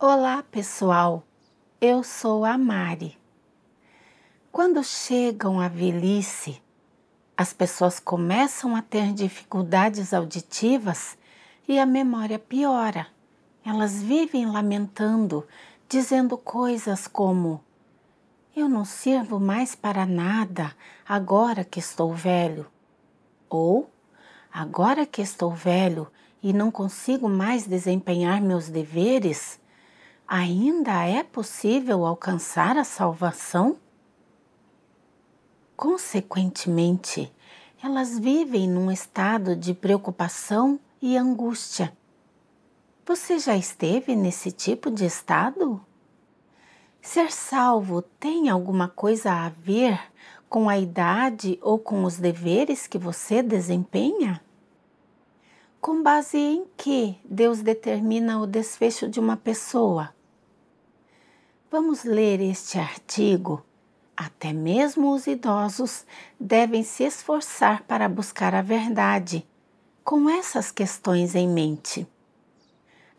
Olá, pessoal. Eu sou a Mari. Quando chegam à velhice, as pessoas começam a ter dificuldades auditivas e a memória piora. Elas vivem lamentando, dizendo coisas como: "Eu não sirvo mais para nada agora que estou velho", ou "Agora que estou velho e não consigo mais desempenhar meus deveres, ainda é possível alcançar a salvação?" Consequentemente, elas vivem num estado de preocupação e angústia. Você já esteve nesse tipo de estado? Ser salvo tem alguma coisa a ver com a idade ou com os deveres que você desempenha? Com base em que Deus determina o desfecho de uma pessoa? Vamos ler este artigo. Até mesmo os idosos devem se esforçar para buscar a verdade, com essas questões em mente.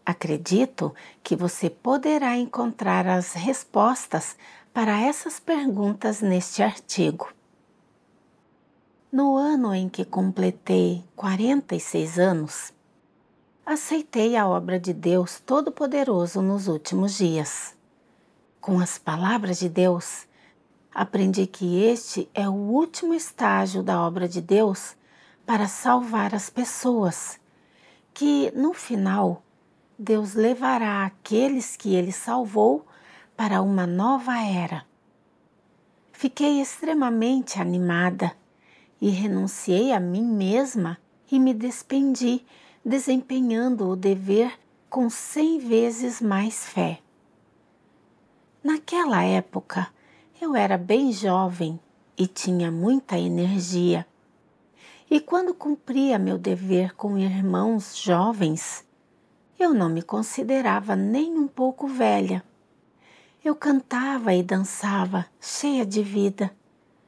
Acredito que você poderá encontrar as respostas para essas perguntas neste artigo. No ano em que completei 46 anos, aceitei a obra de Deus Todo-Poderoso nos últimos dias. Com as palavras de Deus, aprendi que este é o último estágio da obra de Deus para salvar as pessoas, que no final Deus levará aqueles que Ele salvou para uma nova era. Fiquei extremamente animada e renunciei a mim mesma e me despendi, desempenhando o dever com 100 vezes mais fé. Naquela época, eu era bem jovem e tinha muita energia. E quando cumpria meu dever com irmãos jovens, eu não me considerava nem um pouco velha. Eu cantava e dançava, cheia de vida,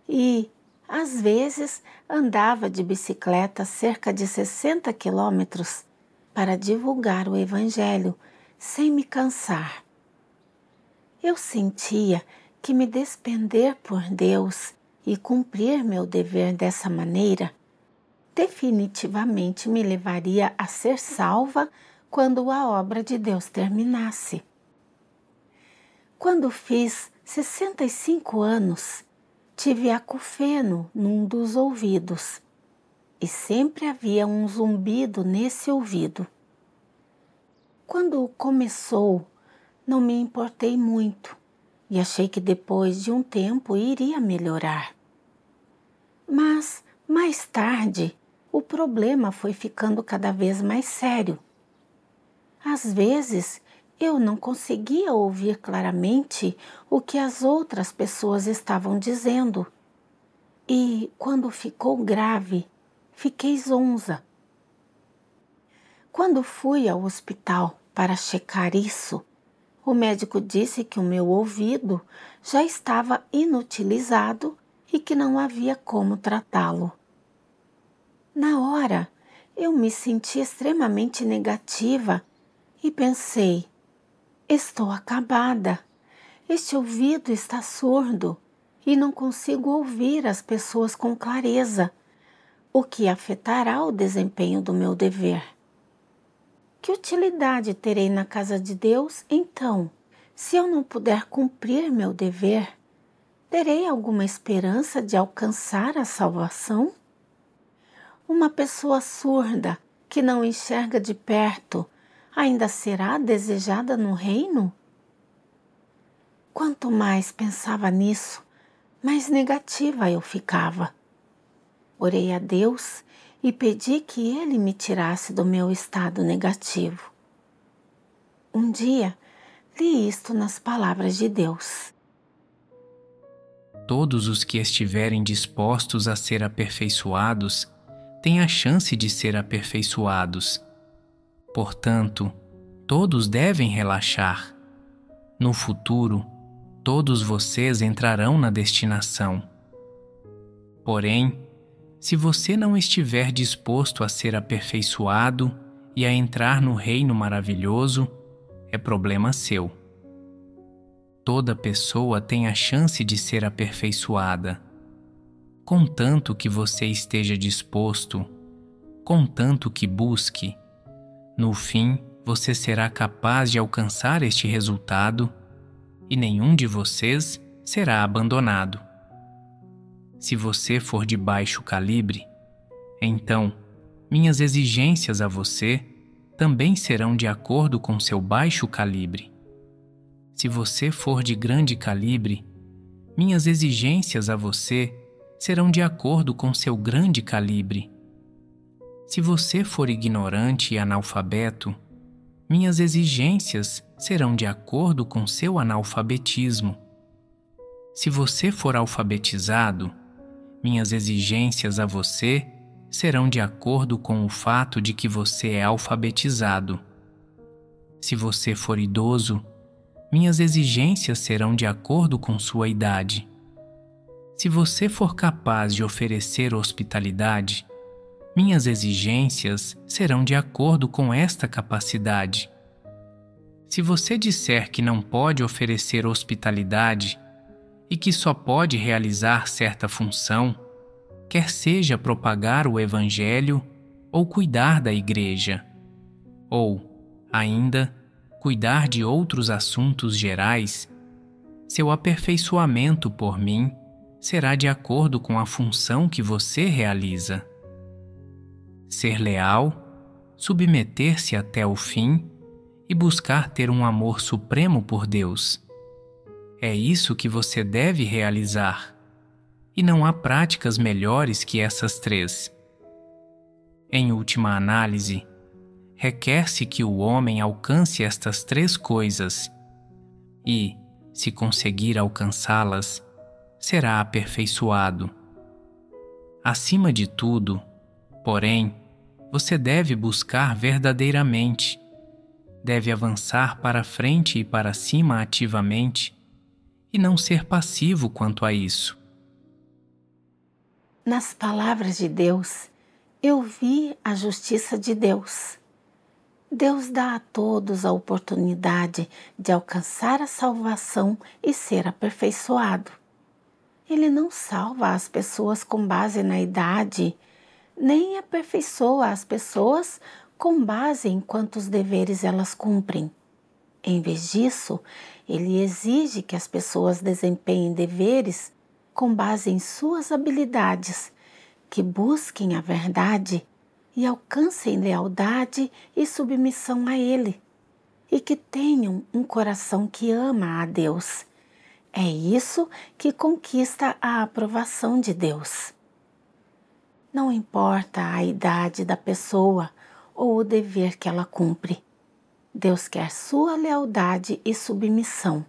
e, às vezes, andava de bicicleta cerca de 60 quilômetros para divulgar o Evangelho, sem me cansar. Eu sentia que me despender por Deus e cumprir meu dever dessa maneira definitivamente me levaria a ser salva quando a obra de Deus terminasse. Quando fiz 65 anos, tive acufeno num dos ouvidos e sempre havia um zumbido nesse ouvido. Quando começou, não me importei muito e achei que depois de um tempo iria melhorar. Mas, mais tarde, o problema foi ficando cada vez mais sério. Às vezes, eu não conseguia ouvir claramente o que as outras pessoas estavam dizendo. E, quando ficou grave, fiquei zonza. Quando fui ao hospital para checar isso, o médico disse que o meu ouvido já estava inutilizado e que não havia como tratá-lo. Na hora, eu me senti extremamente negativa e pensei: estou acabada, este ouvido está surdo e não consigo ouvir as pessoas com clareza, o que afetará o desempenho do meu dever. Que utilidade terei na casa de Deus, então, se eu não puder cumprir meu dever? Terei alguma esperança de alcançar a salvação? Uma pessoa surda que não enxerga de perto ainda será desejada no reino? Quanto mais pensava nisso, mais negativa eu ficava. Orei a Deus e pedi que Ele me tirasse do meu estado negativo. Um dia, li isto nas palavras de Deus. Todos os que estiverem dispostos a ser aperfeiçoados têm a chance de ser aperfeiçoados. Portanto, todos devem relaxar. No futuro, todos vocês entrarão na destinação. Porém, se você não estiver disposto a ser aperfeiçoado e a entrar no reino maravilhoso, é problema seu. Toda pessoa tem a chance de ser aperfeiçoada, contanto que você esteja disposto, contanto que busque. No fim, você será capaz de alcançar este resultado e nenhum de vocês será abandonado. Se você for de baixo calibre, então minhas exigências a você também serão de acordo com seu baixo calibre. Se você for de grande calibre, minhas exigências a você serão de acordo com seu grande calibre. Se você for ignorante e analfabeto, minhas exigências serão de acordo com seu analfabetismo. Se você for alfabetizado, minhas exigências a você serão de acordo com o fato de que você é alfabetizado. Se você for idoso, minhas exigências serão de acordo com sua idade. Se você for capaz de oferecer hospitalidade, minhas exigências serão de acordo com esta capacidade. Se você disser que não pode oferecer hospitalidade e que só pode realizar certa função, quer seja propagar o Evangelho ou cuidar da igreja, ou, ainda, cuidar de outros assuntos gerais, seu aperfeiçoamento por mim será de acordo com a função que você realiza. Ser leal, submeter-se até o fim e buscar ter um amor supremo por Deus. É isso que você deve realizar, e não há práticas melhores que essas três. Em última análise, requer-se que o homem alcance estas três coisas e, se conseguir alcançá-las, será aperfeiçoado. Acima de tudo, porém, você deve buscar verdadeiramente, deve avançar para frente e para cima ativamente e não ser passivo quanto a isso. Nas palavras de Deus, eu vi a justiça de Deus. Deus dá a todos a oportunidade de alcançar a salvação e ser aperfeiçoado. Ele não salva as pessoas com base na idade, nem aperfeiçoa as pessoas com base em quantos deveres elas cumprem. Em vez disso, ele exige que as pessoas desempenhem deveres com base em suas habilidades, que busquem a verdade e alcancem lealdade e submissão a Ele, e que tenham um coração que ama a Deus. É isso que conquista a aprovação de Deus. Não importa a idade da pessoa ou o dever que ela cumpre, Deus quer sua lealdade e submissão.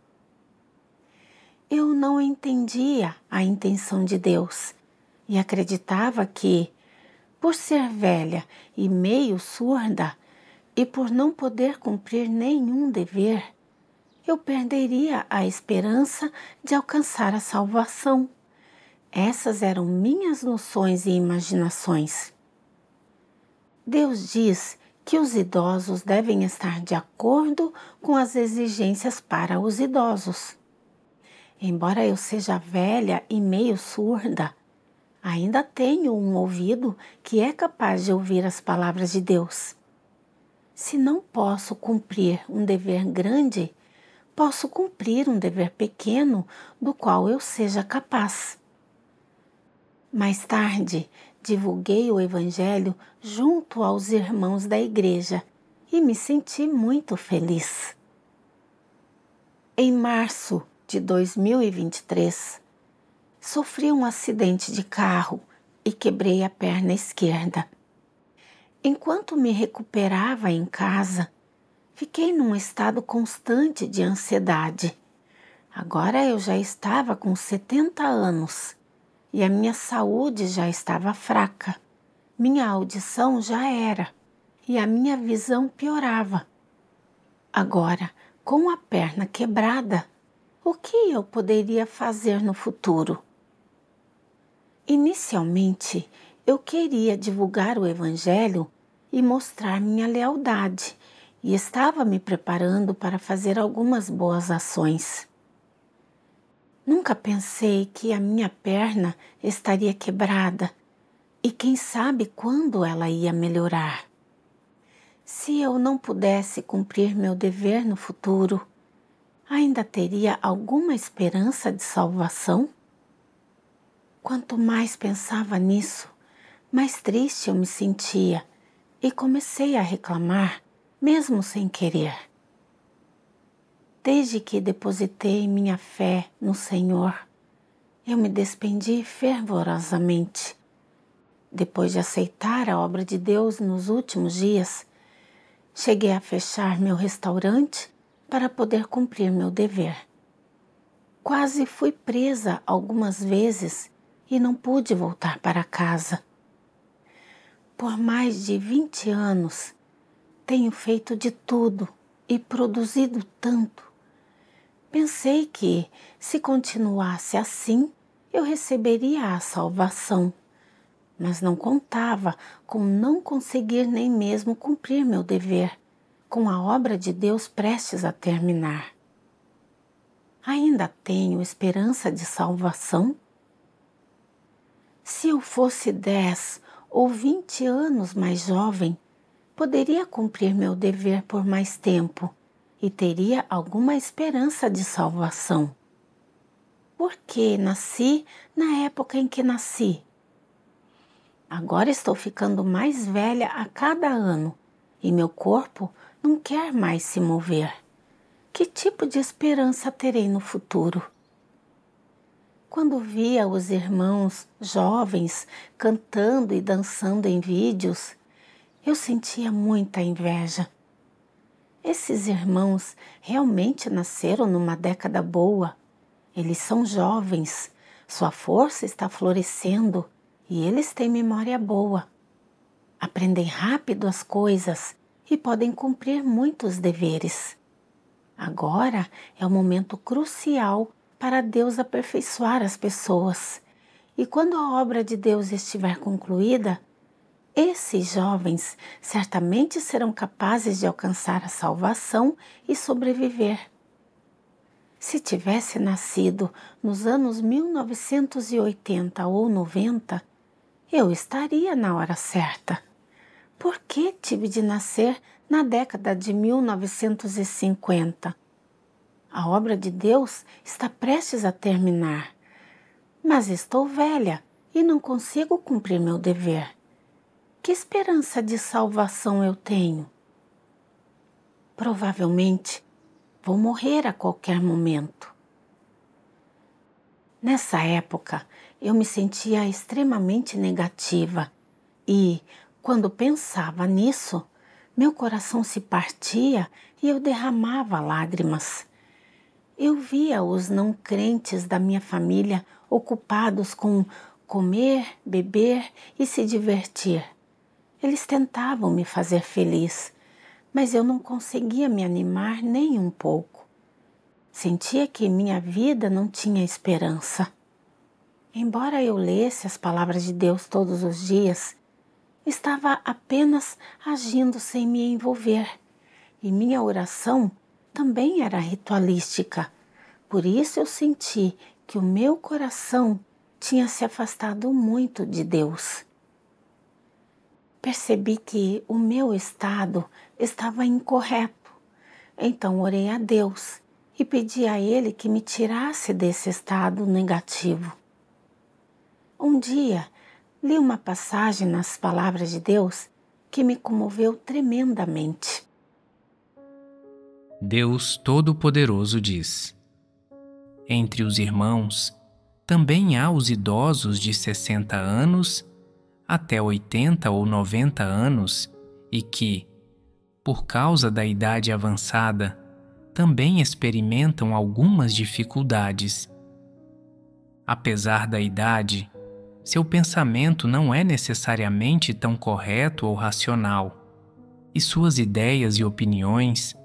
Eu não entendia a intenção de Deus e acreditava que, por ser velha e meio surda e por não poder cumprir nenhum dever, eu perderia a esperança de alcançar a salvação. Essas eram minhas noções e imaginações. Deus diz que os idosos devem estar de acordo com as exigências para os idosos. Embora eu seja velha e meio surda, ainda tenho um ouvido que é capaz de ouvir as palavras de Deus. Se não posso cumprir um dever grande, posso cumprir um dever pequeno do qual eu seja capaz. Mais tarde, divulguei o Evangelho junto aos irmãos da igreja e me senti muito feliz. Em março de 2023, sofri um acidente de carro e quebrei a perna esquerda. Enquanto me recuperava em casa, fiquei num estado constante de ansiedade. Agora eu já estava com 70 anos e a minha saúde já estava fraca. Minha audição já era e a minha visão piorava. Agora, com a perna quebrada, o que eu poderia fazer no futuro? Inicialmente, eu queria divulgar o Evangelho e mostrar minha lealdade e estava me preparando para fazer algumas boas ações. Nunca pensei que a minha perna estaria quebrada e quem sabe quando ela ia melhorar. Se eu não pudesse cumprir meu dever no futuro, ainda teria alguma esperança de salvação? Quanto mais pensava nisso, mais triste eu me sentia e comecei a reclamar, mesmo sem querer. Desde que depositei minha fé no Senhor, eu me despendi fervorosamente. Depois de aceitar a obra de Deus nos últimos dias, cheguei a fechar meu restaurante para poder cumprir meu dever. Quase fui presa algumas vezes e não pude voltar para casa. Por mais de 20 anos, tenho feito de tudo e produzido tanto. Pensei que, se continuasse assim, eu receberia a salvação, mas não contava com não conseguir nem mesmo cumprir meu dever, com a obra de Deus prestes a terminar. Ainda tenho esperança de salvação? Se eu fosse 10 ou 20 anos mais jovem, poderia cumprir meu dever por mais tempo e teria alguma esperança de salvação. Por que nasci na época em que nasci? Agora estou ficando mais velha a cada ano e meu corpo não quer mais se mover. Que tipo de esperança terei no futuro? Quando via os irmãos jovens cantando e dançando em vídeos, eu sentia muita inveja. Esses irmãos realmente nasceram numa década boa. Eles são jovens, sua força está florescendo e eles têm memória boa. Aprendem rápido as coisas e podem cumprir muitos deveres. Agora é o momento crucial para Deus aperfeiçoar as pessoas. E quando a obra de Deus estiver concluída, esses jovens certamente serão capazes de alcançar a salvação e sobreviver. Se tivesse nascido nos anos 1980 ou 90, eu estaria na hora certa. Por que tive de nascer na década de 1950? A obra de Deus está prestes a terminar, mas estou velha e não consigo cumprir meu dever. Que esperança de salvação eu tenho? Provavelmente vou morrer a qualquer momento. Nessa época, eu me sentia extremamente negativa e, quando pensava nisso, meu coração se partia e eu derramava lágrimas. Eu via os não crentes da minha família ocupados com comer, beber e se divertir. Eles tentavam me fazer feliz, mas eu não conseguia me animar nem um pouco. Sentia que minha vida não tinha esperança. Embora eu lesse as palavras de Deus todos os dias, estava apenas agindo sem me envolver, e minha oração também era ritualística. Por isso eu senti que o meu coração tinha se afastado muito de Deus. Percebi que o meu estado estava incorreto, então orei a Deus e pedi a Ele que me tirasse desse estado negativo. Um dia, li uma passagem nas palavras de Deus que me comoveu tremendamente. Deus Todo-Poderoso diz: entre os irmãos também há os idosos de 60 anos até 80 ou 90 anos e que, por causa da idade avançada, também experimentam algumas dificuldades. Apesar da idade, seu pensamento não é necessariamente tão correto ou racional, e suas ideias e opiniões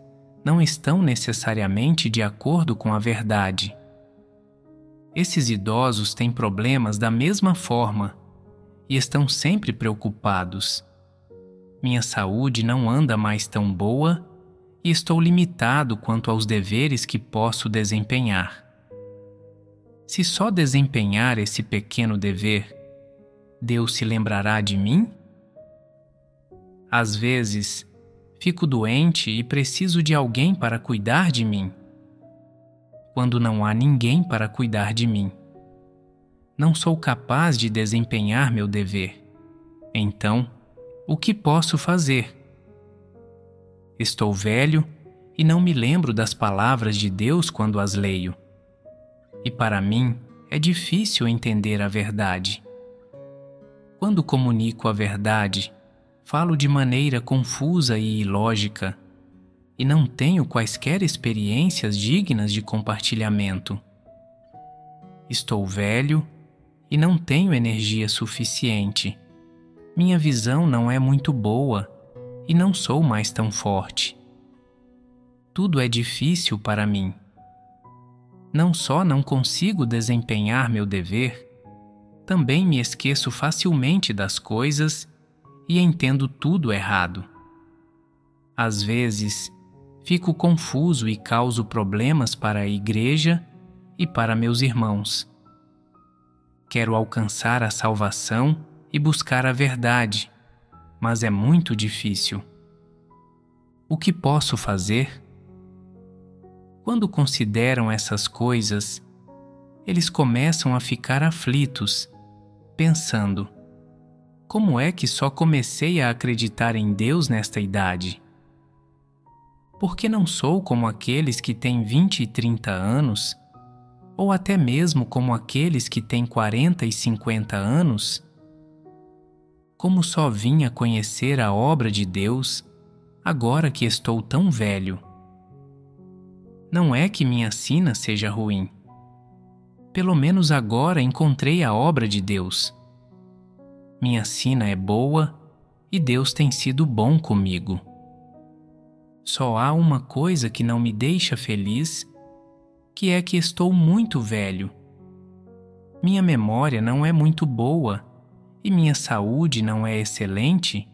não estão necessariamente de acordo com a verdade. Esses idosos têm problemas da mesma forma e estão sempre preocupados. Minha saúde não anda mais tão boa e estou limitado quanto aos deveres que posso desempenhar. Se só desempenhar esse pequeno dever, Deus se lembrará de mim? Às vezes, fico doente e preciso de alguém para cuidar de mim. Quando não há ninguém para cuidar de mim, não sou capaz de desempenhar meu dever. Então, o que posso fazer? Estou velho e não me lembro das palavras de Deus quando as leio. E para mim é difícil entender a verdade. Quando comunico a verdade, falo de maneira confusa e ilógica, e não tenho quaisquer experiências dignas de compartilhamento. Estou velho e não tenho energia suficiente. Minha visão não é muito boa e não sou mais tão forte. Tudo é difícil para mim. Não só não consigo desempenhar meu dever, também me esqueço facilmente das coisas e entendo tudo errado. Às vezes, fico confuso e causo problemas para a igreja e para meus irmãos. Quero alcançar a salvação e buscar a verdade, mas é muito difícil. O que posso fazer? Quando consideram essas coisas, eles começam a ficar aflitos, pensando: como é que só comecei a acreditar em Deus nesta idade? Por que não sou como aqueles que têm 20 e 30 anos, ou até mesmo como aqueles que têm 40 e 50 anos? Como só vim a conhecer a obra de Deus agora que estou tão velho? Não é que minha sina seja ruim. Pelo menos agora encontrei a obra de Deus. Minha sina é boa e Deus tem sido bom comigo. Só há uma coisa que não me deixa feliz, que é que estou muito velho. Minha memória não é muito boa e minha saúde não é excelente,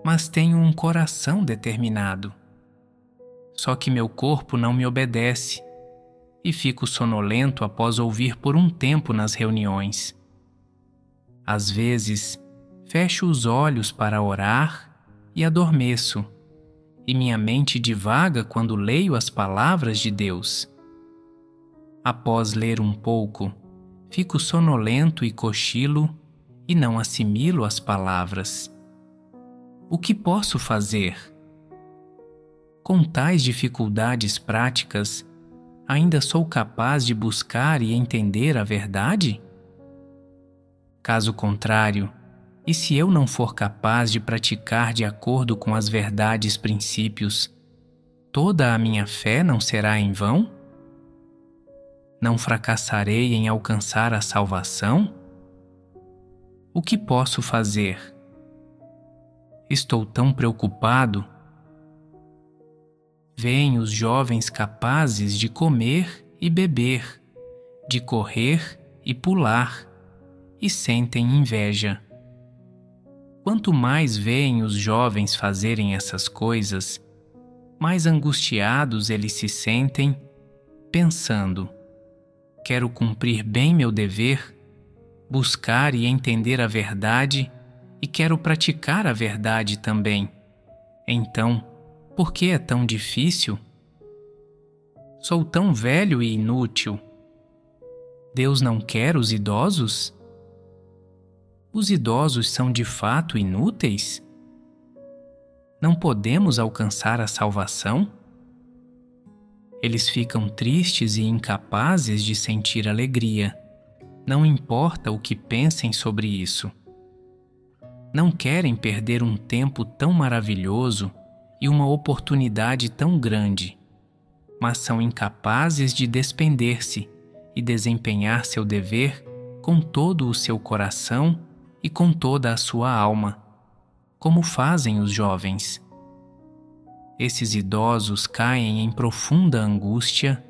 mas tenho um coração determinado. Só que meu corpo não me obedece e fico sonolento após ouvir por um tempo nas reuniões. Às vezes, fecho os olhos para orar e adormeço, e minha mente divaga quando leio as palavras de Deus. Após ler um pouco, fico sonolento e cochilo e não assimilo as palavras. O que posso fazer? Com tais dificuldades práticas, ainda sou capaz de buscar e entender a verdade? Caso contrário, e se eu não for capaz de praticar de acordo com as verdades princípios, toda a minha fé não será em vão? Não fracassarei em alcançar a salvação? O que posso fazer? Estou tão preocupado. Veem os jovens capazes de comer e beber, de correr e pular, e sentem inveja. Quanto mais veem os jovens fazerem essas coisas, mais angustiados eles se sentem, pensando: quero cumprir bem meu dever, buscar e entender a verdade, e quero praticar a verdade também. Então, por que é tão difícil? Sou tão velho e inútil. Deus não quer os idosos? Os idosos são de fato inúteis? Não podemos alcançar a salvação? Eles ficam tristes e incapazes de sentir alegria. Não importa o que pensem sobre isso. Não querem perder um tempo tão maravilhoso e uma oportunidade tão grande, mas são incapazes de despender-se e desempenhar seu dever com todo o seu coração e com toda a sua alma, como fazem os jovens. Esses idosos caem em profunda angústia,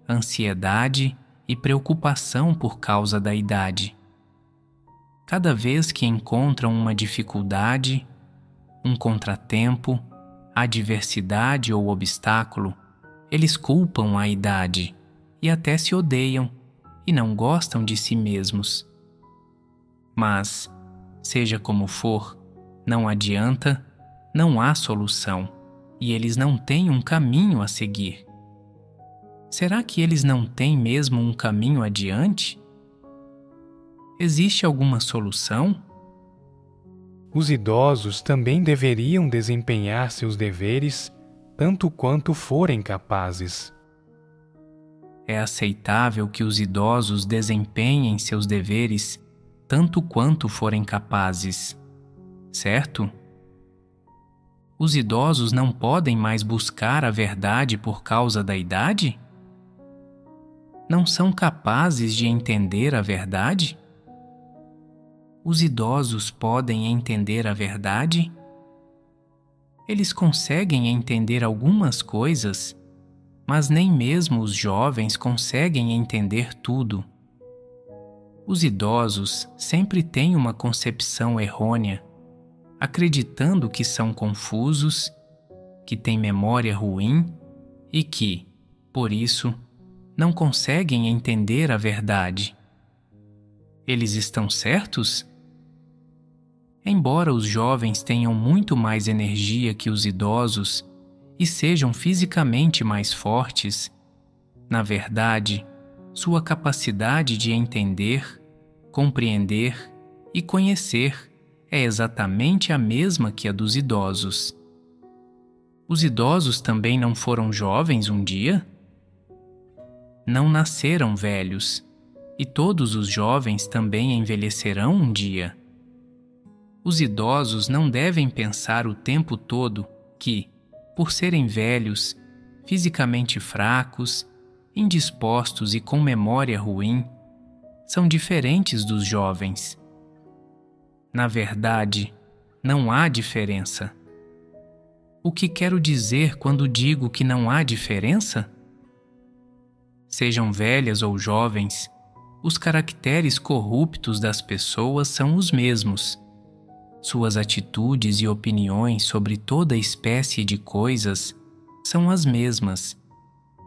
ansiedade e preocupação por causa da idade. Cada vez que encontram uma dificuldade, um contratempo, adversidade ou obstáculo, eles culpam a idade e até se odeiam e não gostam de si mesmos. Mas, seja como for, não adianta, não há solução e eles não têm um caminho a seguir. Será que eles não têm mesmo um caminho adiante? Existe alguma solução? Os idosos também deveriam desempenhar seus deveres tanto quanto forem capazes. É aceitável que os idosos desempenhem seus deveres tanto quanto forem capazes, certo? Os idosos não podem mais buscar a verdade por causa da idade? Não são capazes de entender a verdade? Os idosos podem entender a verdade? Eles conseguem entender algumas coisas, mas nem mesmo os jovens conseguem entender tudo. Os idosos sempre têm uma concepção errônea, acreditando que são confusos, que têm memória ruim e que, por isso, não conseguem entender a verdade. Eles estão certos? Embora os jovens tenham muito mais energia que os idosos e sejam fisicamente mais fortes, na verdade, sua capacidade de entender, compreender e conhecer é exatamente a mesma que a dos idosos. Os idosos também não foram jovens um dia? Não nasceram velhos, e todos os jovens também envelhecerão um dia. Os idosos não devem pensar o tempo todo que, por serem velhos, fisicamente fracos, indispostos e com memória ruim, são diferentes dos jovens. Na verdade, não há diferença. O que quero dizer quando digo que não há diferença? Sejam velhas ou jovens, os caracteres corruptos das pessoas são os mesmos. Suas atitudes e opiniões sobre toda espécie de coisas são as mesmas.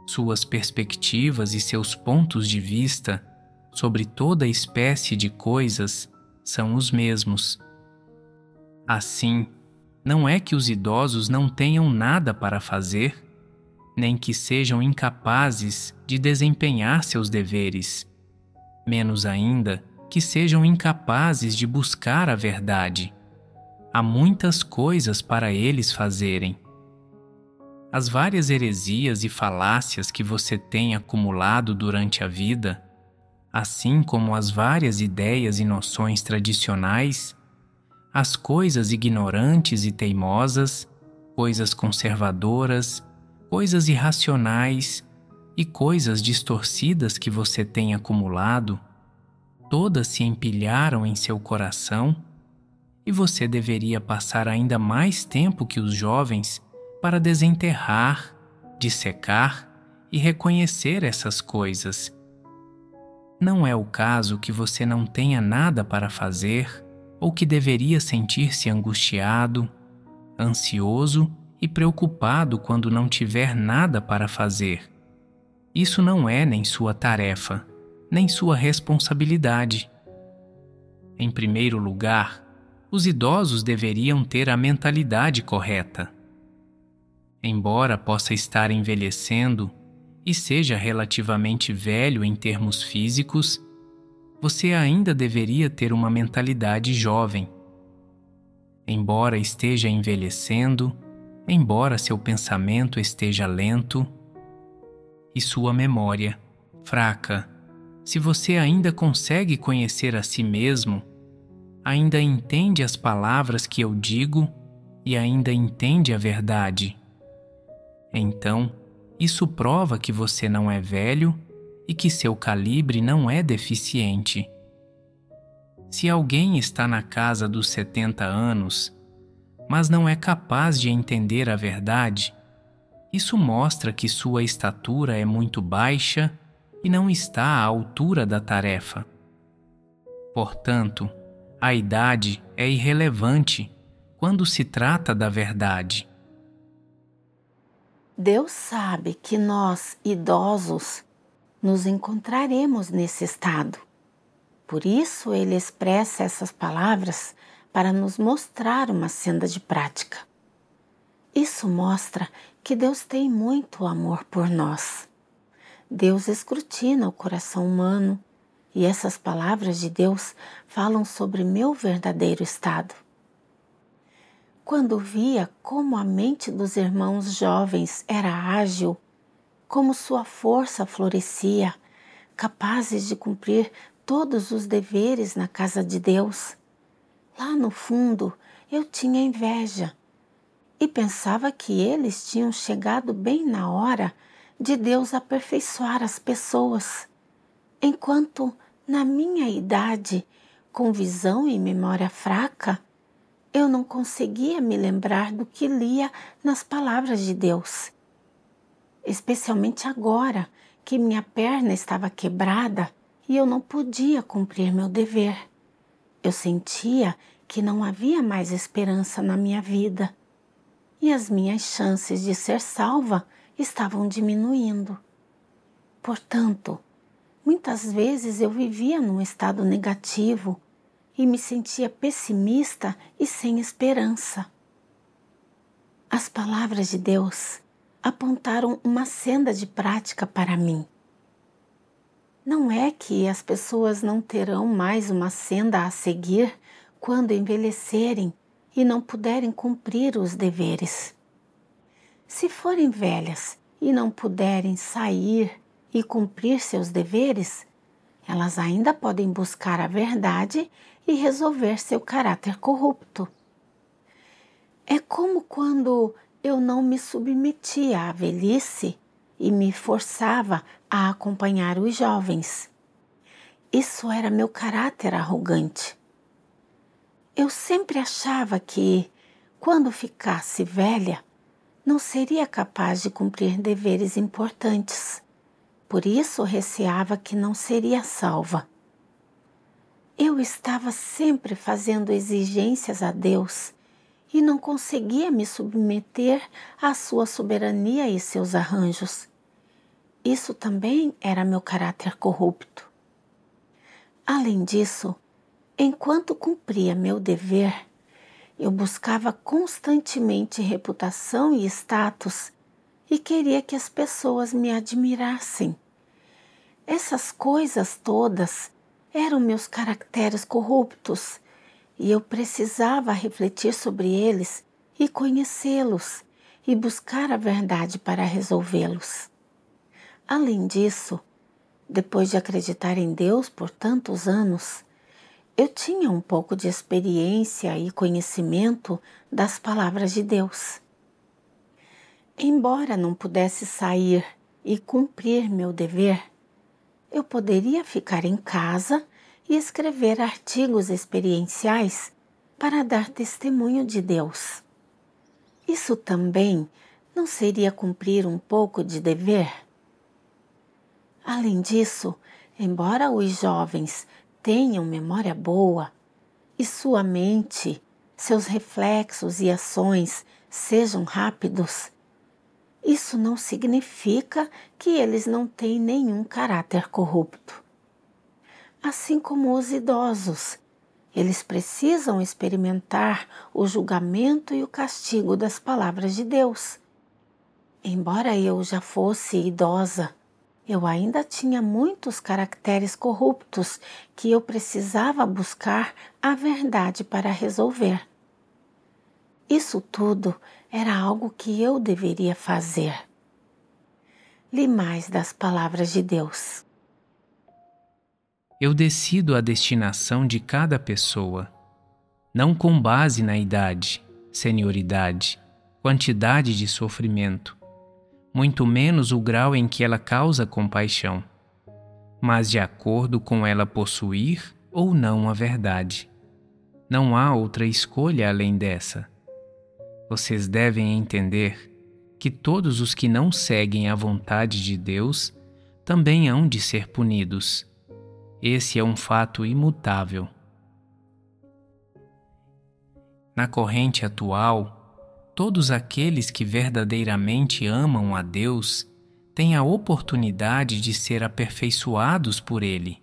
Suas perspectivas e seus pontos de vista sobre toda espécie de coisas são os mesmos. Assim, não é que os idosos não tenham nada para fazer, nem que sejam incapazes de desempenhar seus deveres, menos ainda que sejam incapazes de buscar a verdade. Há muitas coisas para eles fazerem. As várias heresias e falácias que você tem acumulado durante a vida, assim como as várias ideias e noções tradicionais, as coisas ignorantes e teimosas, coisas conservadoras, coisas irracionais e coisas distorcidas que você tem acumulado, todas se empilharam em seu coração e você deveria passar ainda mais tempo que os jovens para desenterrar, dissecar e reconhecer essas coisas. Não é o caso que você não tenha nada para fazer ou que deveria sentir-se angustiado, ansioso e preocupado quando não tiver nada para fazer. Isso não é nem sua tarefa, nem sua responsabilidade. Em primeiro lugar, os idosos deveriam ter a mentalidade correta. Embora possa estar envelhecendo e seja relativamente velho em termos físicos, você ainda deveria ter uma mentalidade jovem. Embora esteja envelhecendo, embora seu pensamento esteja lento e sua memória fraca, se você ainda consegue conhecer a si mesmo, ainda entende as palavras que eu digo e ainda entende a verdade, então isso prova que você não é velho e que seu calibre não é deficiente. Se alguém está na casa dos 70 anos, mas não é capaz de entender a verdade, isso mostra que sua estatura é muito baixa e não está à altura da tarefa. Portanto, a idade é irrelevante quando se trata da verdade. Deus sabe que nós, idosos, nos encontraremos nesse estado. Por isso, Ele expressa essas palavras para nos mostrar uma senda de prática. Isso mostra que Deus tem muito amor por nós. Deus escrutina o coração humano e essas palavras de Deus falam sobre meu verdadeiro estado. Quando via como a mente dos irmãos jovens era ágil, como sua força florescia, capazes de cumprir todos os deveres na casa de Deus, lá no fundo eu tinha inveja e pensava que eles tinham chegado bem na hora de Deus aperfeiçoar as pessoas, enquanto na minha idade, com visão e memória fraca, eu não conseguia me lembrar do que lia nas palavras de Deus. Especialmente agora que minha perna estava quebrada e eu não podia cumprir meu dever. Eu sentia que não havia mais esperança na minha vida e as minhas chances de ser salva estavam diminuindo. Portanto, muitas vezes eu vivia num estado negativo e me sentia pessimista e sem esperança. As palavras de Deus apontaram uma senda de prática para mim. Não é que as pessoas não terão mais uma senda a seguir quando envelhecerem e não puderem cumprir os deveres. Se forem velhas e não puderem sair e cumprir seus deveres, elas ainda podem buscar a verdade e resolver seu caráter corrupto. É como quando eu não me submetia à velhice e me forçava a acompanhar os jovens. Isso era meu caráter arrogante. Eu sempre achava que, quando ficasse velha, não seria capaz de cumprir deveres importantes. Por isso receava que não seria salva. Eu estava sempre fazendo exigências a Deus e não conseguia me submeter à sua soberania e seus arranjos. Isso também era meu caráter corrupto. Além disso, enquanto cumpria meu dever, eu buscava constantemente reputação e status e queria que as pessoas me admirassem. Essas coisas todas eram meus caracteres corruptos e eu precisava refletir sobre eles e conhecê-los e buscar a verdade para resolvê-los. Além disso, depois de acreditar em Deus por tantos anos, eu tinha um pouco de experiência e conhecimento das palavras de Deus. Embora não pudesse sair e cumprir meu dever, eu poderia ficar em casa e escrever artigos experienciais para dar testemunho de Deus. Isso também não seria cumprir um pouco de dever? Além disso, embora os jovens tenham memória boa e sua mente, seus reflexos e ações sejam rápidos, isso não significa que eles não têm nenhum caráter corrupto. Assim como os idosos, eles precisam experimentar o julgamento e o castigo das palavras de Deus. Embora eu já fosse idosa, eu ainda tinha muitos caracteres corruptos que eu precisava buscar a verdade para resolver. Isso tudo era algo que eu deveria fazer. Li mais das palavras de Deus. Eu decido a destinação de cada pessoa, não com base na idade, senioridade, quantidade de sofrimento, muito menos o grau em que ela causa compaixão, mas de acordo com ela possuir ou não a verdade. Não há outra escolha além dessa. Vocês devem entender que todos os que não seguem a vontade de Deus também hão de ser punidos. Esse é um fato imutável. Na corrente atual, todos aqueles que verdadeiramente amam a Deus têm a oportunidade de ser aperfeiçoados por Ele.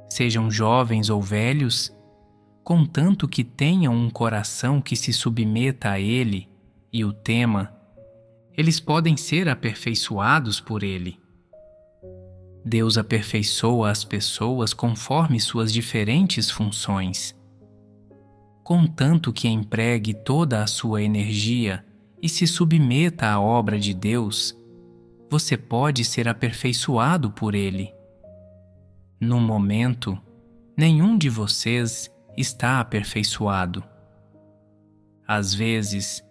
Sejam jovens ou velhos, contanto que tenham um coração que se submeta a Ele e o tema, eles podem ser aperfeiçoados por Ele. Deus aperfeiçoa as pessoas conforme suas diferentes funções. Contanto que empregue toda a sua energia e se submeta à obra de Deus, você pode ser aperfeiçoado por Ele. No momento, nenhum de vocês está aperfeiçoado. Às vezes,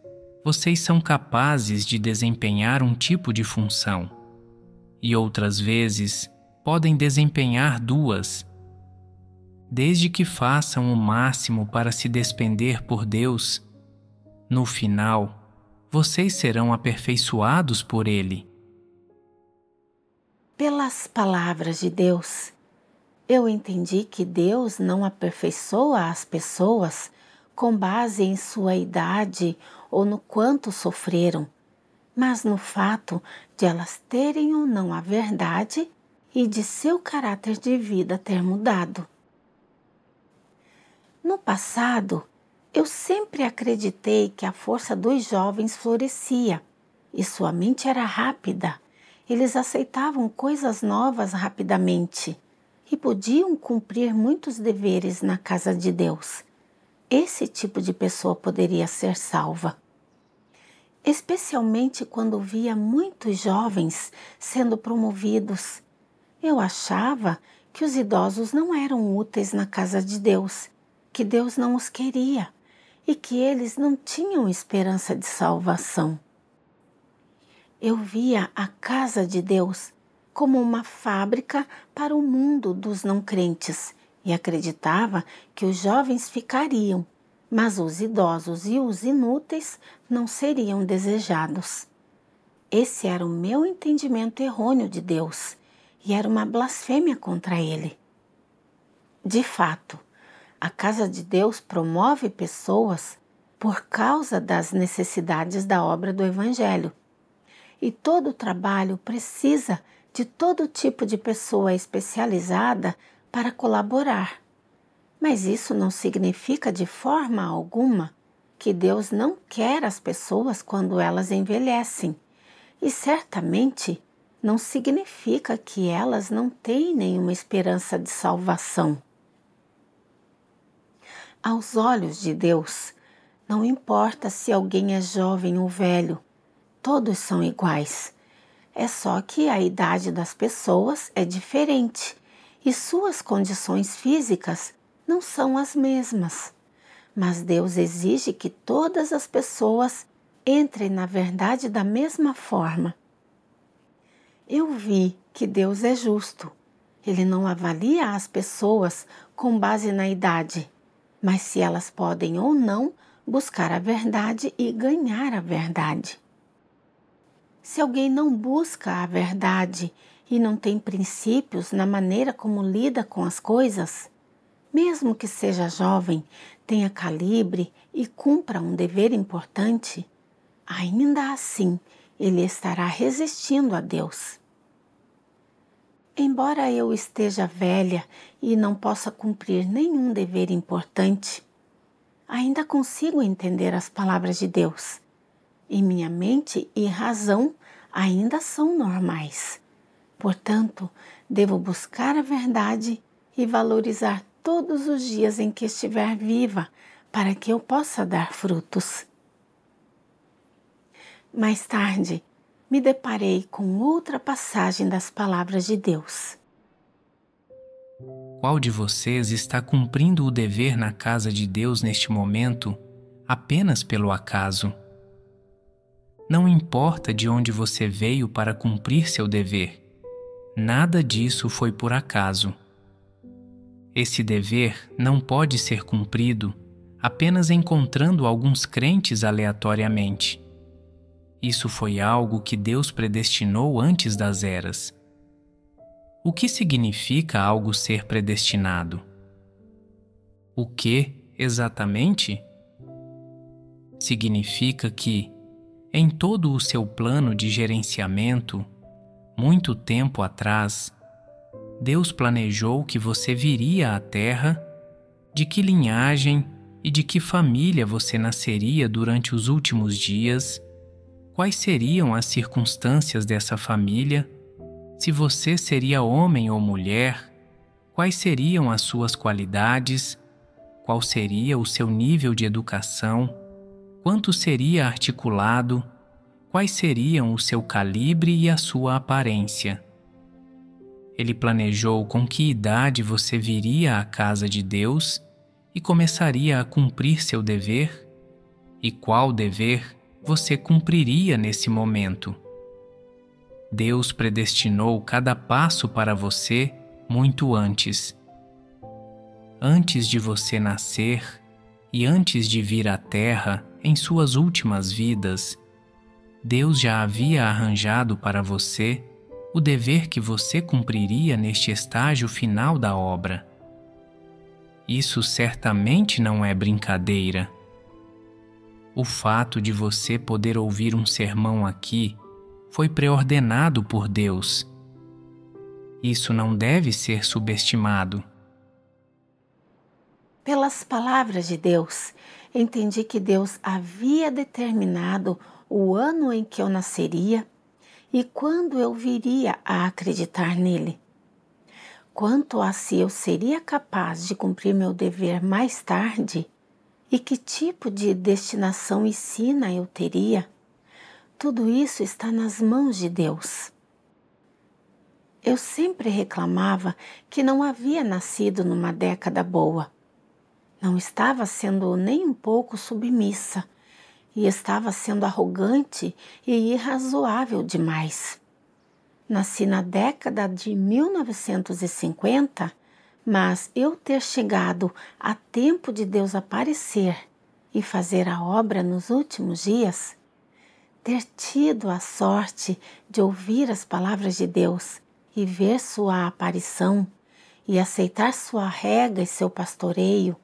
vocês são capazes de desempenhar um tipo de função, e outras vezes podem desempenhar duas. Desde que façam o máximo para se despender por Deus, no final, vocês serão aperfeiçoados por Ele. Pelas palavras de Deus, eu entendi que Deus não aperfeiçoa as pessoas com base em sua idade ou no quanto sofreram, mas no fato de elas terem ou não a verdade e de seu caráter de vida ter mudado. No passado, eu sempre acreditei que a força dos jovens florescia e sua mente era rápida. Eles aceitavam coisas novas rapidamente e podiam cumprir muitos deveres na casa de Deus. Esse tipo de pessoa poderia ser salva. Especialmente quando via muitos jovens sendo promovidos. Eu achava que os idosos não eram úteis na casa de Deus, que Deus não os queria e que eles não tinham esperança de salvação. Eu via a casa de Deus como uma fábrica para o mundo dos não crentes e acreditava que os jovens ficariam, mas os idosos e os inúteis não seriam desejados. Esse era o meu entendimento errôneo de Deus e era uma blasfêmia contra Ele. De fato, a casa de Deus promove pessoas por causa das necessidades da obra do Evangelho. E todo trabalho precisa de todo tipo de pessoa especializada para colaborar. Mas isso não significa de forma alguma que Deus não quer as pessoas quando elas envelhecem. E certamente não significa que elas não têm nenhuma esperança de salvação. Aos olhos de Deus, não importa se alguém é jovem ou velho, todos são iguais. É só que a idade das pessoas é diferente e suas condições físicas não são as mesmas. Mas Deus exige que todas as pessoas entrem na verdade da mesma forma. Eu vi que Deus é justo. Ele não avalia as pessoas com base na idade, mas se elas podem ou não buscar a verdade e ganhar a verdade. Se alguém não busca a verdade e não tem princípios na maneira como lida com as coisas, mesmo que seja jovem, tenha calibre e cumpra um dever importante, ainda assim ele estará resistindo a Deus. Embora eu esteja velha e não possa cumprir nenhum dever importante, ainda consigo entender as palavras de Deus. E minha mente e razão ainda são normais. Portanto, devo buscar a verdade e valorizar todos os dias em que estiver viva, para que eu possa dar frutos. Mais tarde, me deparei com outra passagem das palavras de Deus. Qual de vocês está cumprindo o dever na casa de Deus neste momento apenas pelo acaso? Não importa de onde você veio para cumprir seu dever, nada disso foi por acaso. Esse dever não pode ser cumprido apenas encontrando alguns crentes aleatoriamente. Isso foi algo que Deus predestinou antes das eras. O que significa algo ser predestinado? O que, exatamente? significa que, em todo o seu plano de gerenciamento, muito tempo atrás, Deus planejou que você viria à Terra, de que linhagem e de que família você nasceria durante os últimos dias, quais seriam as circunstâncias dessa família, se você seria homem ou mulher, quais seriam as suas qualidades, qual seria o seu nível de educação, quanto seria articulado, quais seriam o seu calibre e a sua aparência. Ele planejou com que idade você viria à casa de Deus e começaria a cumprir seu dever, e qual dever você cumpriria nesse momento. Deus predestinou cada passo para você muito antes. Antes de você nascer e antes de vir à Terra em suas últimas vidas, Deus já havia arranjado para você o dever que você cumpriria neste estágio final da obra. Isso certamente não é brincadeira. O fato de você poder ouvir um sermão aqui foi preordenado por Deus. Isso não deve ser subestimado. Pelas palavras de Deus, entendi que Deus havia determinado o ano em que eu nasceria e quando eu viria a acreditar nele. Quanto a se eu seria capaz de cumprir meu dever mais tarde e que tipo de destinação e sina eu teria, tudo isso está nas mãos de Deus. Eu sempre reclamava que não havia nascido numa década boa. Não estava sendo nem um pouco submissa e estava sendo arrogante e irrazoável demais. Nasci na década de 1950, mas eu ter chegado a tempo de Deus aparecer e fazer a obra nos últimos dias, ter tido a sorte de ouvir as palavras de Deus e ver sua aparição e aceitar sua rega e seu pastoreio,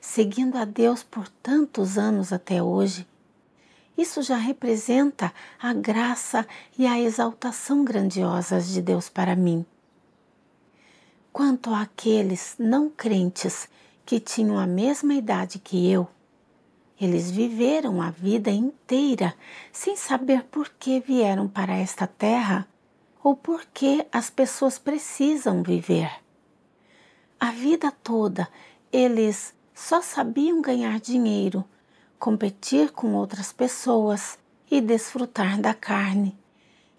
seguindo a Deus por tantos anos até hoje, isso já representa a graça e a exaltação grandiosas de Deus para mim. Quanto àqueles não crentes que tinham a mesma idade que eu, eles viveram a vida inteira sem saber por que vieram para esta terra ou por que as pessoas precisam viver. A vida toda eles só sabiam ganhar dinheiro, competir com outras pessoas e desfrutar da carne.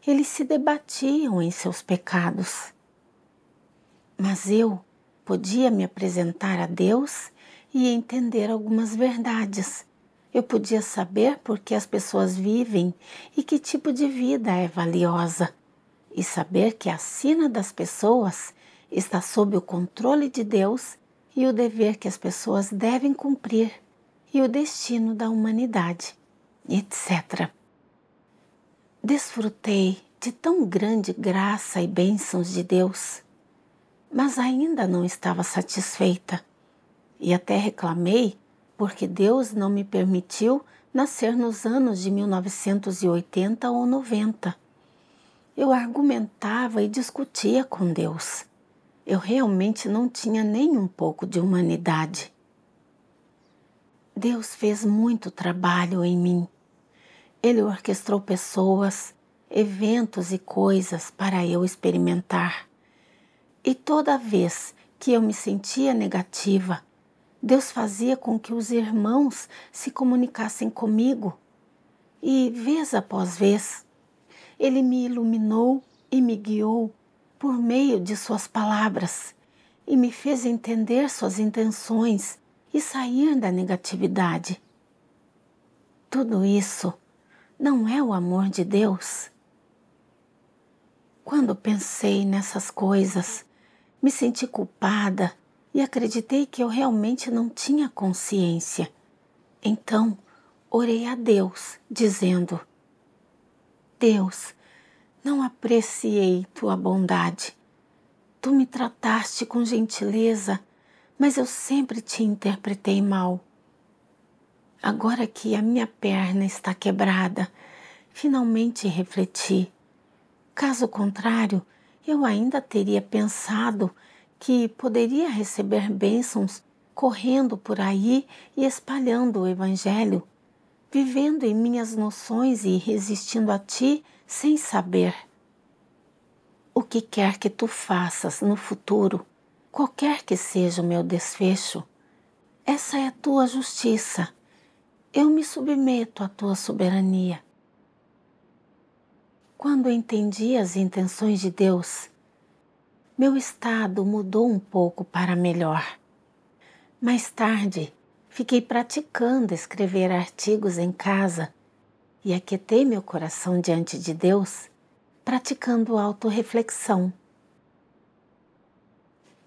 Eles se debatiam em seus pecados. Mas eu podia me apresentar a Deus e entender algumas verdades. Eu podia saber por que as pessoas vivem e que tipo de vida é valiosa. E saber que a sina das pessoas está sob o controle de Deus e o dever que as pessoas devem cumprir e o destino da humanidade, etc. Desfrutei de tão grande graça e bênçãos de Deus, mas ainda não estava satisfeita e até reclamei porque Deus não me permitiu nascer nos anos de 1980 ou 90. Eu argumentava e discutia com Deus. Eu realmente não tinha nem um pouco de humanidade. Deus fez muito trabalho em mim. Ele orquestrou pessoas, eventos e coisas para eu experimentar. E toda vez que eu me sentia negativa, Deus fazia com que os irmãos se comunicassem comigo. E vez após vez, Ele me iluminou e me guiou por meio de suas palavras e me fez entender suas intenções e sair da negatividade. Tudo isso não é o amor de Deus? Quando pensei nessas coisas, me senti culpada e acreditei que eu realmente não tinha consciência. Então, orei a Deus, dizendo: Deus, não apreciei tua bondade. Tu me trataste com gentileza, mas eu sempre te interpretei mal. Agora que a minha perna está quebrada, finalmente refleti. Caso contrário, eu ainda teria pensado que poderia receber bênçãos correndo por aí e espalhando o Evangelho, vivendo em minhas noções e resistindo a ti sem saber. O que quer que tu faças no futuro, qualquer que seja o meu desfecho, essa é a tua justiça. Eu me submeto à tua soberania. Quando entendi as intenções de Deus, meu estado mudou um pouco para melhor. Mais tarde, fiquei praticando escrever artigos em casa e aquietei meu coração diante de Deus, praticando autorreflexão.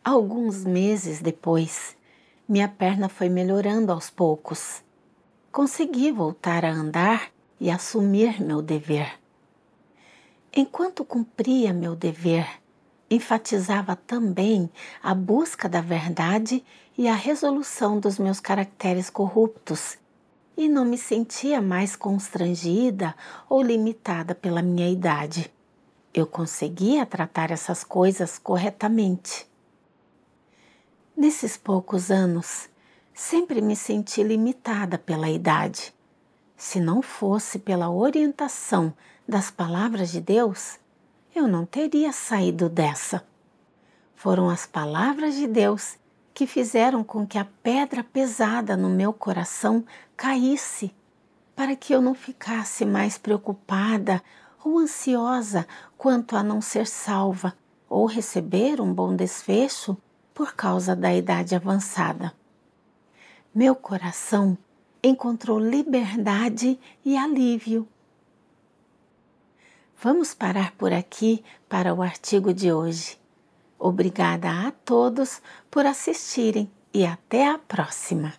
Alguns meses depois, minha perna foi melhorando aos poucos. Consegui voltar a andar e assumir meu dever. Enquanto cumpria meu dever, enfatizava também a busca da verdade e a resolução dos meus caracteres corruptos, e não me sentia mais constrangida ou limitada pela minha idade. Eu conseguia tratar essas coisas corretamente. Nesses poucos anos, sempre me senti limitada pela idade. Se não fosse pela orientação das palavras de Deus, eu não teria saído dessa. Foram as palavras de Deus que fizeram com que a pedra pesada no meu coração caísse, para que eu não ficasse mais preocupada ou ansiosa quanto a não ser salva ou receber um bom desfecho por causa da idade avançada. Meu coração encontrou liberdade e alívio. Vamos parar por aqui para o artigo de hoje. Obrigada a todos por assistirem e até a próxima!